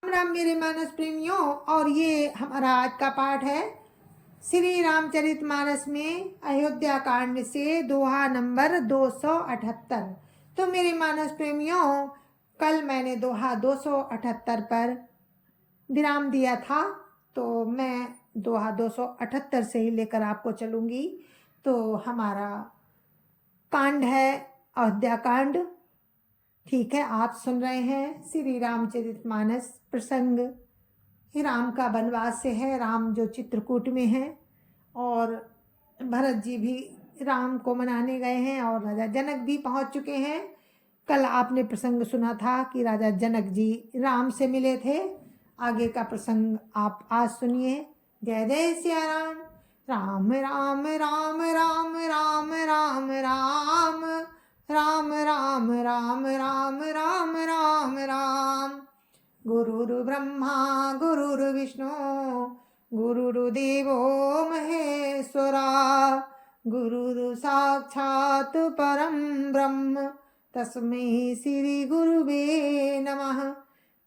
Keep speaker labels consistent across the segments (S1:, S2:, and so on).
S1: राम राम मेरे मानस प्रेमियों। और ये हमारा आज का पाठ है श्री रामचरितमानस में अयोध्या कांड से दोहा नंबर 278। तो मेरे मानस प्रेमियों, कल मैंने दोहा 278 पर विराम दिया था, तो मैं दोहा 278 से ही लेकर आपको चलूंगी। तो हमारा कांड है अयोध्या कांड। ठीक है, आप सुन रहे हैं श्री रामचरितमानस। प्रसंग ही राम का वनवास से है। राम जो चित्रकूट में है और भरत जी भी राम को मनाने गए हैं और राजा जनक भी पहुंच चुके हैं। कल आपने प्रसंग सुना था कि राजा जनक जी राम से मिले थे। आगे का प्रसंग आप आज सुनिए। जय जय सिया राम। राम राम राम राम राम राम राम राम राम राम राम राम राम राम। गुरुर्ब्रह्मा गुरुर्विष्णु गुरुर्देवो महेश्वरा गुरुर्साक्षात् परं ब्रह्म तस्मै श्री गुरुवे नमः।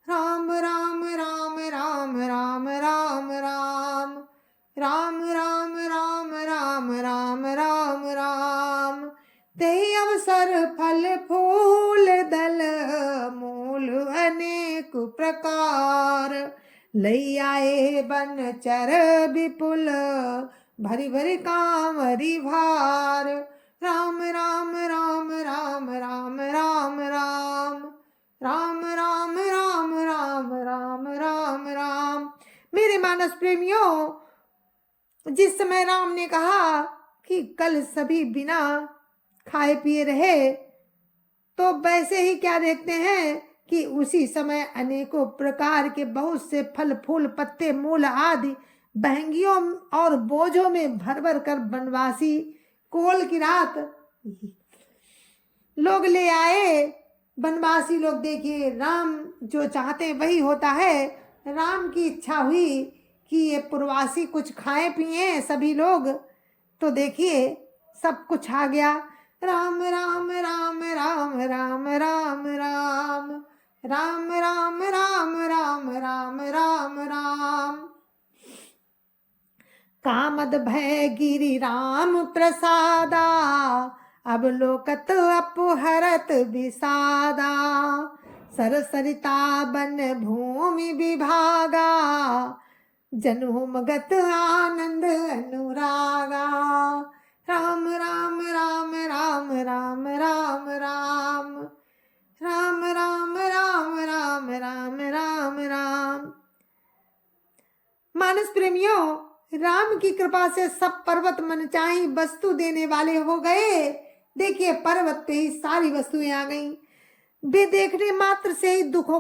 S1: राम राम राम राम राम राम राम राम राम राम राम राम राम राम। ते अवसर फल फूल दल मूल अनेक प्रकार लई आए बन चर विपुल भरी भरी कांवरी भार। राम राम राम राम राम राम राम राम राम राम राम राम राम राम। मेरे मानस प्रेमियों, जिस समय राम ने कहा कि कल सभी बिना खाए पिए रहे, तो वैसे ही क्या देखते हैं कि उसी समय अनेकों प्रकार के बहुत से फल फूल पत्ते मूल आदि बहंगियों और बोझों में भर भर कर वनवासी कोल की रात लोग ले आए। वनवासी लोग, देखिए, राम जो चाहते वही होता है। राम की इच्छा हुई कि ये प्रवासी कुछ खाए पिए सभी लोग, तो देखिए सब कुछ आ गया। राम राम राम राम राम राम राम राम राम राम राम राम राम राम। कामद भय गिरि राम प्रसादा अब लोकत अपहरत विषादा सरसरिता बन भूमि विभागा जनुमगत आनंद अनुरागा। राम राम राम राम राम राम राम राम राम राम राम राम राम राम। मानस प्रेमियों, राम की कृपा से सब पर्वत मनचाही वस्तु देने वाले हो गए। देखिए, पर्वत पे ही सारी वस्तुएं आ गईं। वे देखने मात्र से ही दुखों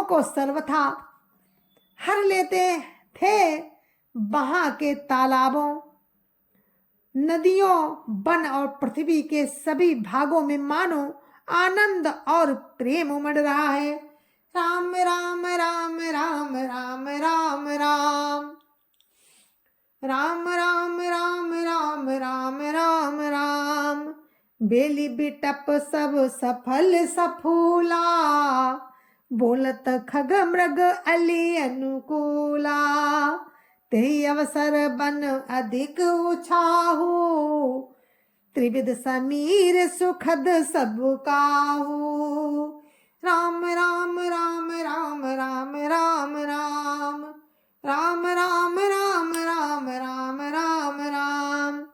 S1: को सर्वथा हर लेते थे। वहां के तालाबों, नदियों, वन और पृथ्वी के सभी भागों में मानो आनंद और प्रेम उमड़ रहा है। राम राम राम राम राम राम राम राम राम राम राम राम राम राम। बेली बिटप सब सफल सफूला बोलत खग मृग अली अनुकूला ते अवसर बन अधिक उछाहू त्रिविध समीर सुखद सब काहू। राम राम राम राम राम राम राम राम राम राम राम राम राम राम।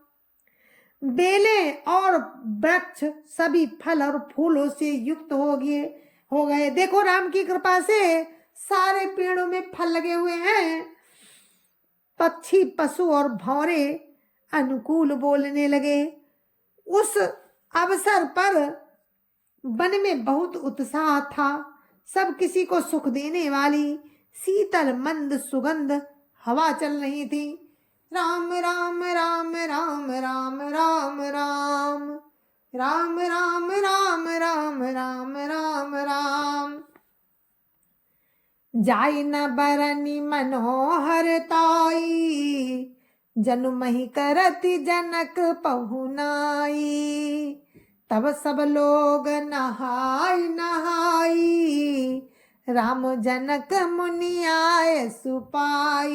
S1: बेले और वृक्ष सभी फल और फूलों से युक्त हो गए। देखो, राम की कृपा से सारे पेड़ों में फल लगे हुए हैं। पक्षी, पशु और भौरे अनुकूल बोलने लगे। उस अवसर पर वन में बहुत उत्साह था। सब किसी को सुख देने वाली शीतल मंद सुगंध हवा चल रही थी। राम राम राम राम राम राम राम राम राम राम राम राम राम राम। जाई न बरनी मनोहर ताई जनु मही करति जनक पहुनाई तब सब लोग नहाई नहाई राम जनक मुनि आए सुपाई।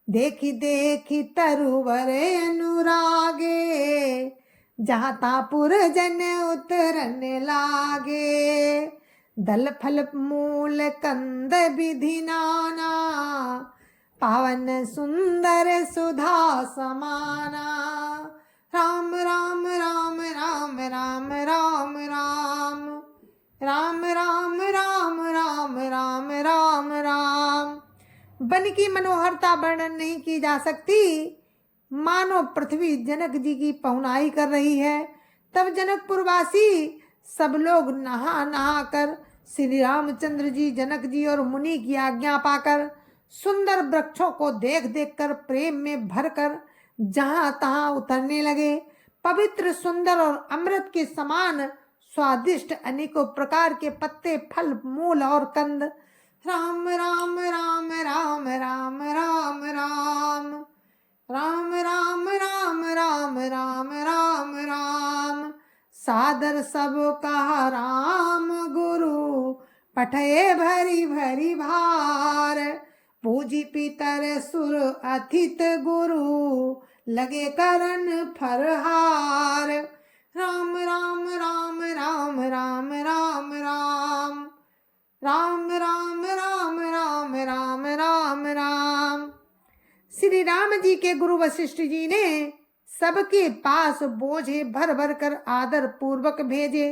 S1: देखी देखी तरुवर अनुरागे, जहाँ पुर जन उतरन लागे। दल फल मूल कंद विधि नाना, पावन सुंदर सुधा समाना। राम राम राम राम राम राम राम राम राम राम राम राम राम राम। वन की मनोहरता वर्णन नहीं की जा सकती, मानो पृथ्वी जनक जी की पहुनाई कर रही है। तब जनकपुरवासी सब लोग नहा नहा कर श्री रामचंद्र जी, जनक जी और मुनि की आज्ञा पाकर सुंदर वृक्षों को देख देख कर प्रेम में भरकर जहां तहां उतरने लगे। पवित्र, सुंदर और अमृत के समान स्वादिष्ट अनेकों प्रकार के पत्ते, फल, मूल और कंद। राम राम राम राम राम राम राम राम राम राम राम राम राम राम। सादर सब कहा राम गुरु, पठये भरी भरी भार। पूजी पितर सुर अथित गुरु, लगे करन फरहार। राम राम राम राम राम राम राम राम राम राम राम राम राम राम। श्री राम जी के गुरु वशिष्ठ जी ने सबके पास बोझे भर भर कर आदर पूर्वक भेजे।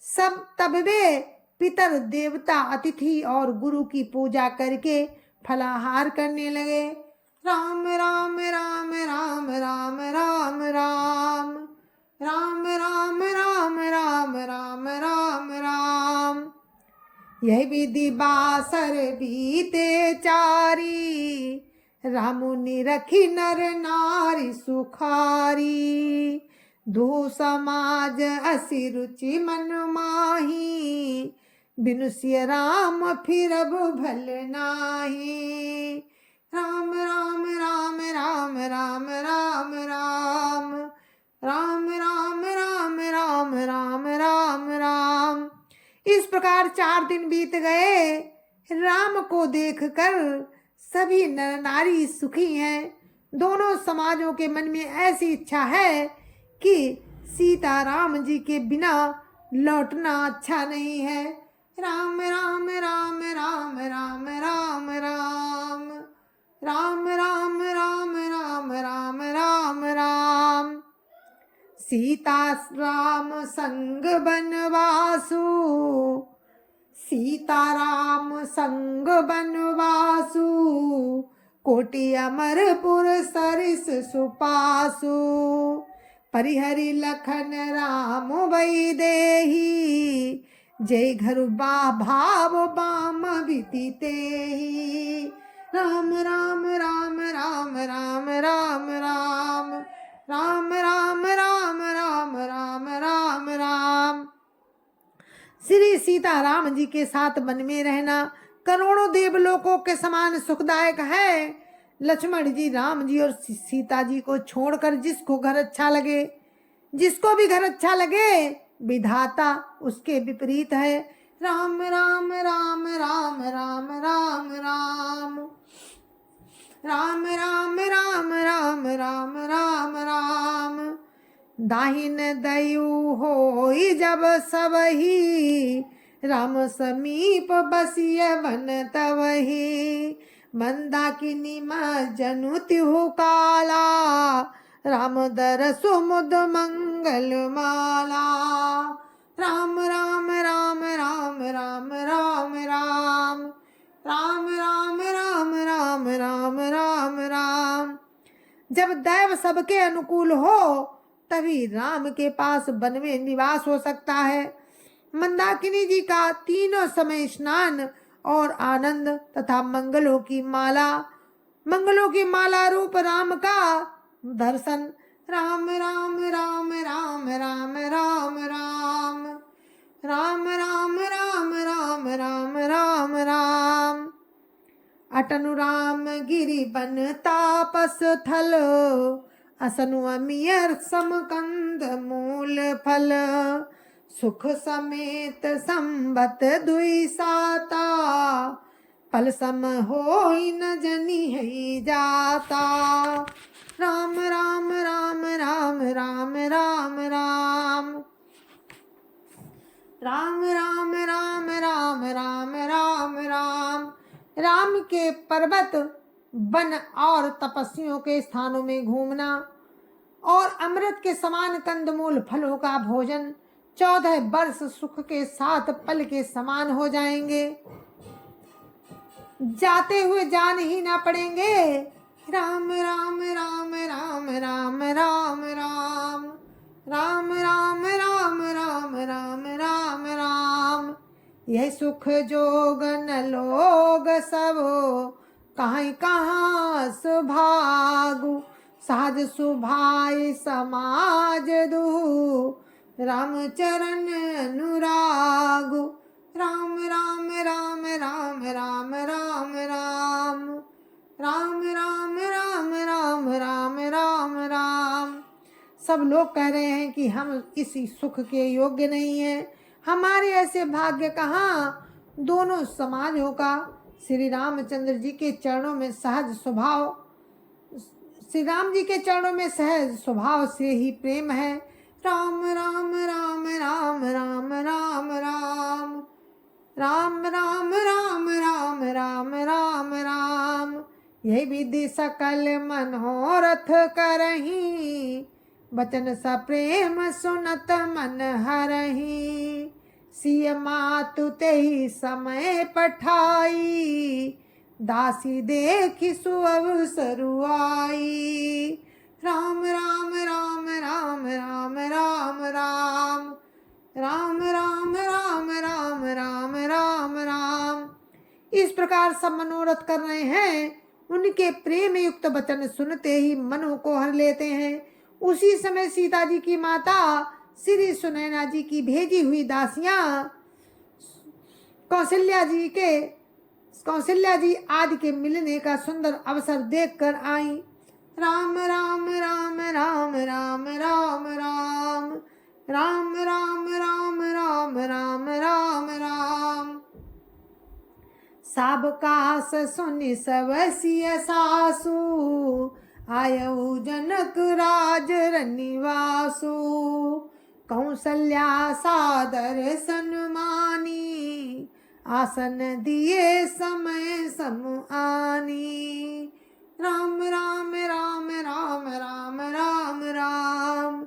S1: सब तब वे पितर, देवता, अतिथि और गुरु की पूजा करके फलाहार करने लगे। राम राम राम राम राम राम राम राम राम राम राम राम राम राम। यह विधि बासर बीते चारी, रामुनि रखी नर नारी सुखारी। दो समाज असी रुचि मन माही, बिनु सिय राम फिरब भल नाही। राम राम राम राम राम राम राम राम राम राम राम राम राम राम। इस प्रकार 4 दिन बीत गए। राम को देखकर सभी नर नारी सुखी हैं। दोनों समाजों के मन में ऐसी इच्छा है कि सीता राम जी के बिना लौटना अच्छा नहीं है। राम राम राम राम राम राम राम राम राम राम राम राम राम राम। सीता राम संग बनवासु, सीता राम संग बनवासु। कोटि अमरपुर सरिस सुपासु, परिहरि लखन राम वैदेही। जय घर भाव बाम बीती तेहि। राम राम राम राम राम राम राम राम राम राम राम राम राम राम। श्री सीता राम जी के साथ वन में रहना करोड़ों देवलोकों के समान सुखदायक है। लक्ष्मण जी, राम जी और सीता जी को छोड़कर जिसको घर अच्छा लगे, जिसको भी घर अच्छा लगे, विधाता उसके विपरीत है। राम राम राम राम राम राम राम राम राम राम राम राम राम राम। दाहिन दयु होई जब सबही, राम समीप बसिय वन तवही। मंदाकिनी जनु तिहु काला, राम दर सुमुद मंगल माला। राम राम राम राम राम राम राम राम राम राम राम राम राम राम। जब दैव सबके अनुकूल हो तभी राम के पास वन में निवास हो सकता है। मंदाकिनी जी का तीनों समय स्नान और आनंद तथा मंगलों की माला रूप राम का दर्शन। राम राम राम राम राम राम राम राम राम राम राम राम राम राम। अटनु राम गिरि बन तापस थल, असनु अमियर समकंद मूल फल। सुख समेत संबत दुई साता, पल सम होई न जनी है जाता। राम राम राम राम राम राम राम, राम राम राम राम राम राम राम। राम के पर्वत वन और तपस्वियों के स्थानों में घूमना और अमृत के समान कंदमूल फलों का भोजन 14 वर्ष सुख के साथ पल के समान हो जाएंगे, जाते हुए जान ही ना पड़ेंगे। राम राम राम राम राम राम राम, राम राम राम राम राम राम राम। यह सुख जोग न लोग सब कहीं कहाँ सुभागु, सहज सुभाई समाज दु, राम चरण अनुरागु। राम राम राम राम राम राम राम, राम राम राम राम राम राम राम। सब लोग कह रहे हैं कि हम इस सुख के योग्य नहीं हैं, हमारे ऐसे भाग्य कहाँ दोनों समाजों का श्री रामचंद्र जी के चरणों में सहज स्वभाव, श्री राम जी के चरणों में सहज स्वभाव से ही प्रेम है। राम राम राम राम राम राम राम, राम राम राम राम राम राम राम। यही विधि सकल मनोरथ करही, बचन सा प्रेम सुनत मन हरही। सिय मातु तेहि समय पठाई, दासी देखी सुअवसरु आई। राम राम राम राम राम राम राम, राम राम राम राम राम राम राम। इस प्रकार सब मनोरथ कर रहे हैं, उनके प्रेम युक्त वचन सुनते ही मनों को हर लेते हैं। उसी समय सीता जी की माता श्री सुनैना जी की भेजी हुई दासियां कौशल्या जी आदि के मिलने का सुंदर अवसर देखकर आई। राम राम राम राम राम राम राम, राम राम राम राम राम राम राम। साबकास सुनि सब सिय सासु, आयऊ जनक राज रनिवासु। कौशल्या सादर सन्मानी, आसन दिए समय सम आनी। राम राम राम राम राम राम राम,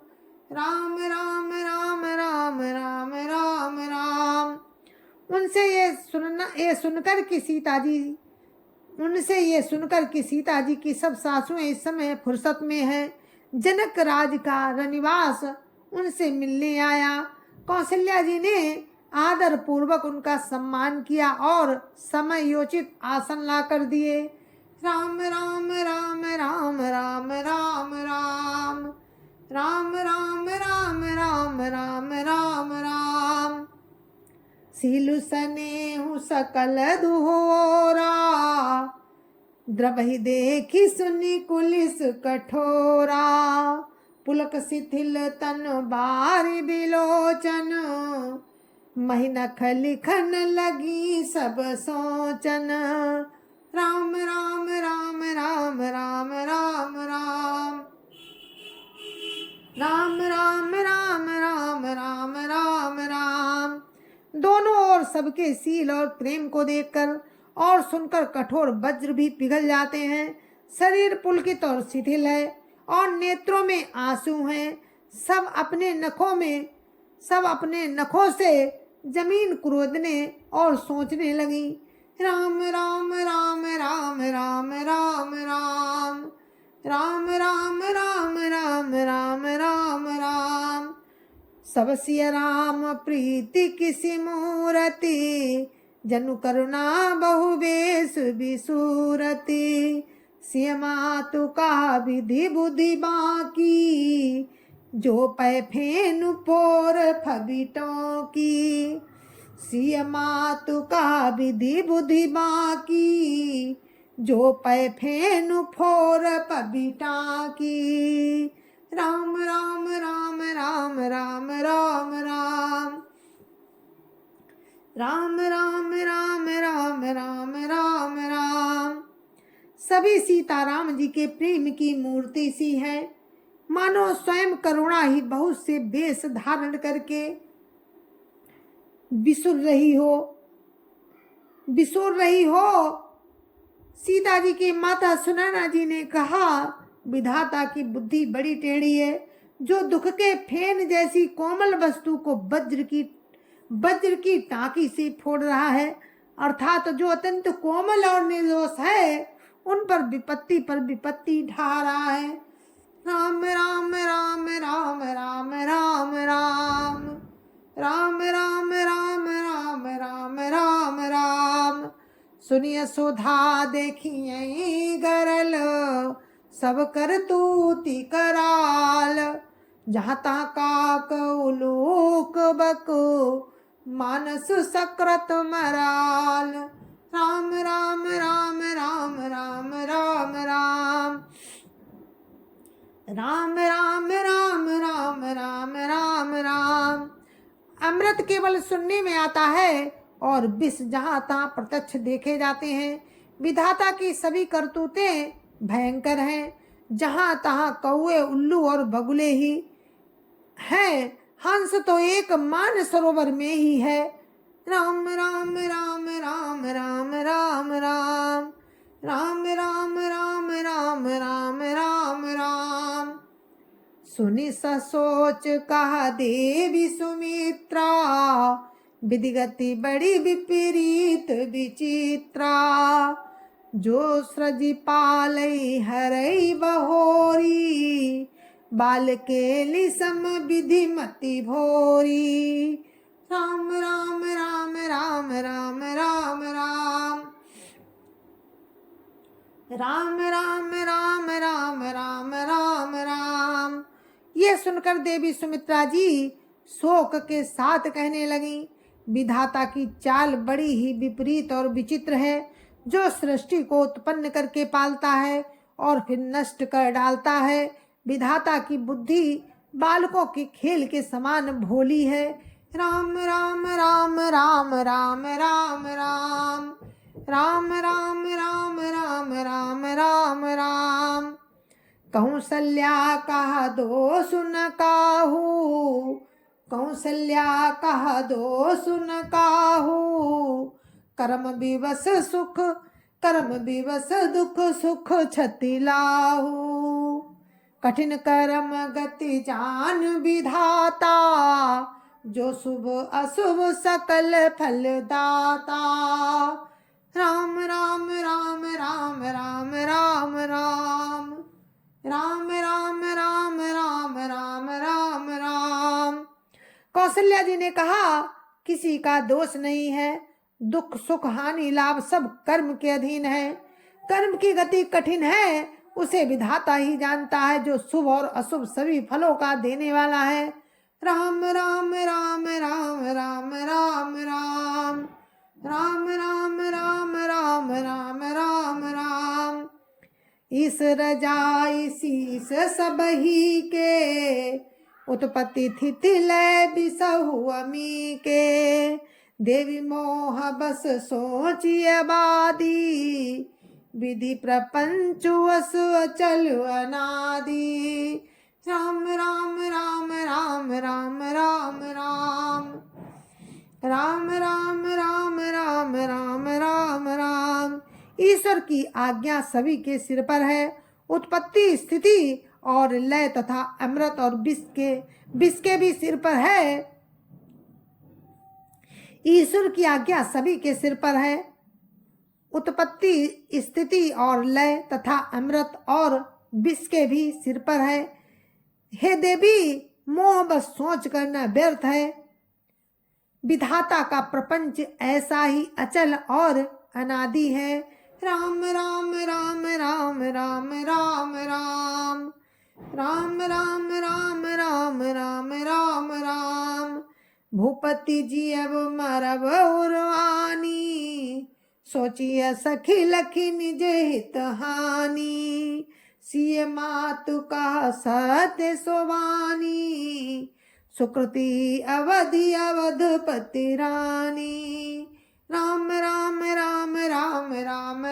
S1: राम राम राम राम राम राम राम। उनसे ये सुनकर कि सीता जी की सब सासुएं इस समय फुर्सत में हैं। जनक राज का रनिवास उनसे मिलने आया। कौशल्या जी ने आदर पूर्वक उनका सम्मान किया और समय योचित आसन ला कर दिए। राम राम राम राम राम राम राम, राम राम राम राम राम राम राम। सीलु सनेहु सकल दुहोरा, द्रवहि देखी सुनि कुलिस कठोरा। पुलक शिथिल तन बारी बिलोचन, महिनख लिखन लगी सब सोचन। राम राम राम राम राम राम राम, राम राम राम राम राम राम राम। दोनों ओर सबके सील और प्रेम को देखकर और सुनकर कठोर वज्र भी पिघल जाते हैं। शरीर पुलकित और शिथिल है और नेत्रों में आंसू हैं। सब अपने नखों से जमीन कुरोदने और सोचने लगी। राम राम राम राम राम राम राम, राम राम राम राम राम राम राम। सब सिय राम प्रीति किसी मूरति, जनु करुणा बहु बेस बिसूरति। सिय मातु का विधि बुद्धि बाकी, जो पै फेनु पोर फबिटों की। सिय मातु का विधि बुद्धि बाकी, जो पै फेनु फोर पबिटा की। राम राम राम राम राम राम राम राम राम राम राम राम राम राम। सभी सीताराम जी के प्रेम की मूर्ति सी है, मानो स्वयं करुणा ही बहुत से वेश धारण करके बिसुर रही हो। सीता जी की माता सुनैना जी ने कहा, विधाता की बुद्धि बड़ी टेढ़ी है, जो दुख के फेन जैसी कोमल वस्तु को वज्र की टांकी से फोड़ रहा है, अर्थात जो अत्यंत कोमल और निर्दोष है, उन पर विपत्ति ढा रहा है। राम राम राम राम राम राम राम राम राम राम राम राम राम राम। सुनिय सुधा देखिए गरल, सब कर तूती कराल, जहाँ तहाँ काक उलूक बक, मानस सक्रत मराल। राम राम राम राम राम राम राम राम राम राम राम राम राम राम। अमृत केवल सुनने में आता है और विष जहाँ तहाँ प्रत्यक्ष देखे जाते हैं। विधाता की सभी करतूतें भयंकर हैं, जहाँ तहाँ कौए उल्लू और बगुले ही हैं, हंस तो एक मान सरोवर में ही है। राम राम राम राम राम राम राम राम राम राम राम राम राम राम। सुनि सोच कहा देवी सुमित्रा, विधिगति बड़ी विपरीत विचित्रा, जो सृजि पालई हरई बहोरी, बाल केली सम विधि मति भोरी। राम राम राम राम राम राम राम राम राम राम राम राम राम राम। यह सुनकर देवी सुमित्रा जी शोक के साथ कहने लगी, विधाता की चाल बड़ी ही विपरीत और विचित्र है, जो सृष्टि को उत्पन्न करके पालता है और फिर नष्ट कर डालता है। विधाता की बुद्धि बालकों के खेल के समान भोली है। राम राम राम राम राम राम राम राम राम राम राम राम राम राम। कौसल्या कहा दो सुन काहू, कौसल्या कहा दो सुन काहू, कर्म विवश दुख सुख छति लाहू। कठिन कर्म गति जान विधाता, जो शुभ अशुभ सकल फल दाता। राम राम राम राम राम राम राम राम राम राम राम राम राम राम। कौशल्या जी ने कहा, किसी का दोष नहीं है, दुख सुख हानि लाभ सब कर्म के अधीन है। कर्म की गति कठिन है, उसे विधाता ही जानता है, जो शुभ और अशुभ सभी फलों का देने वाला है। राम राम राम राम राम राम राम राम राम राम राम राम राम राम। इस रजाई शीस सबही के, उत्पत्ति थिति लय बिसहु अमी के। देवी मोह बस सोचिय बादी, विधि प्रपंच वस अचल अनादि। राम राम राम राम राम राम राम राम राम राम राम राम राम राम। ईश्वर की आज्ञा सभी के सिर पर है। उत्पत्ति स्थिति और लय तथा अमृत और विष के भी सिर पर है। ईश्वर की आज्ञा सभी के सिर पर है। उत्पत्ति स्थिति और लय तथा अमृत और विष के भी सिर पर है। हे देवी, मोह बस सोच करना व्यर्थ है। विधाता का प्रपंच ऐसा ही अचल और अनादि है। राम राम राम राम राम राम राम राम राम राम राम राम राम राम। भूपति जी अब मरब उर्वानी, सोचिए सखी लखी निज हित हानि। सिय मातु कहा सत्य सुवानी, सुकृति अवधि अवधपति रानी। राम राम राम राम राम राम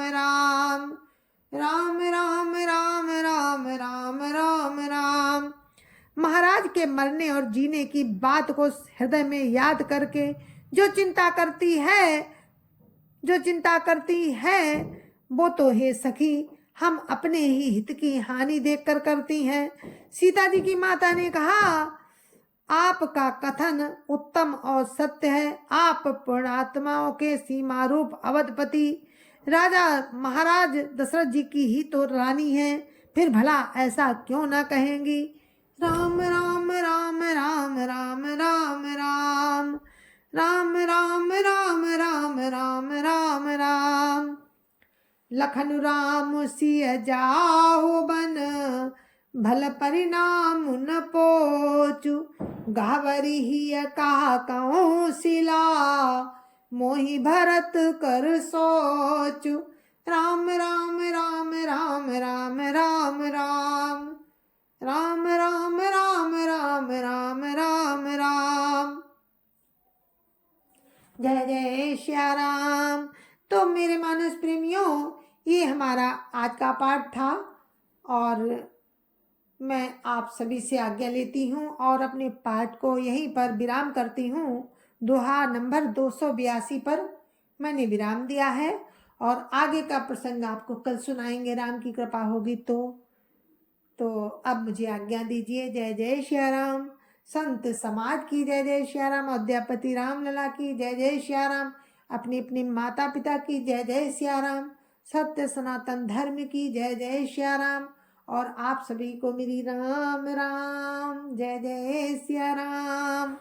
S1: राम राम राम राम राम राम राम राम। महाराज के मरने और जीने की बात को हृदय में याद करके जो चिंता करती है वो तो हे सखी हम अपने ही हित की हानि देखकर करती हैं। सीता जी की माता ने कहा, आपका कथन उत्तम और सत्य है। आप पुण्यात्माओं के सीमा रूप अवधपति राजा महाराज दशरथ जी की ही तो रानी है, फिर भला ऐसा क्यों न कहेंगी। राम राम राम राम राम राम राम राम राम राम राम राम राम राम। लखन राम सिय जाहु बन, भल परिणाम न पोचु। गावरी ही कहा कहूँ सिला, मोहि भरत कर सोचु। राम राम राम राम राम राम राम राम राम राम राम राम राम राम। जय जय श्या राम। तो मेरे मानस प्रेमियों, ये हमारा आज का पाठ था और मैं आप सभी से आज्ञा लेती हूँ और अपने पाठ को यहीं पर विराम करती हूँ। दोहा नंबर 282 पर मैंने विराम दिया है और आगे का प्रसंग आपको कल सुनाएंगे, राम की कृपा होगी तो अब मुझे आज्ञा दीजिए। जय जय श्या राम। संत समाज की जय जय श्या राम। अद्यापति राम लला की जय जय श्या राम। अपने अपने माता पिता की जय जय श्या राम। सत्य सनातन धर्म की जय जय श्या राम। और आप सभी को मेरी राम राम जय जय श्या राम।